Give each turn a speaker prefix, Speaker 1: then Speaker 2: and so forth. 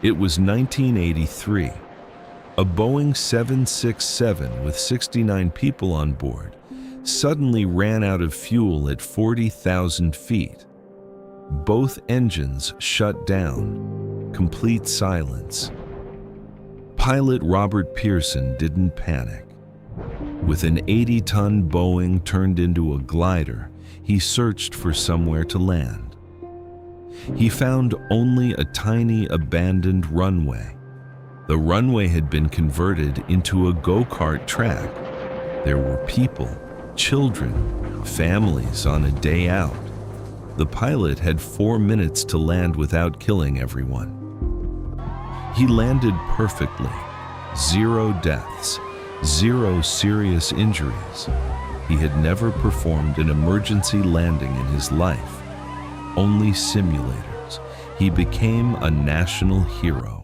Speaker 1: It was 1983. A Boeing 767 with 69 people on board suddenly ran out of fuel at 40,000 feet. Both engines shut down. Complete silence. Pilot Robert Pearson didn't panic. With an 80-ton Boeing turned into a glider, he searched for somewhere to land. He found only a tiny abandoned runway. The runway had been converted into a go-kart track. There were people, children, families on a day out. The pilot had 4 minutes to land without killing everyone. He landed perfectly. 0 deaths, 0 serious injuries. He had never performed an emergency landing in his life. Only simulators. He became a national hero.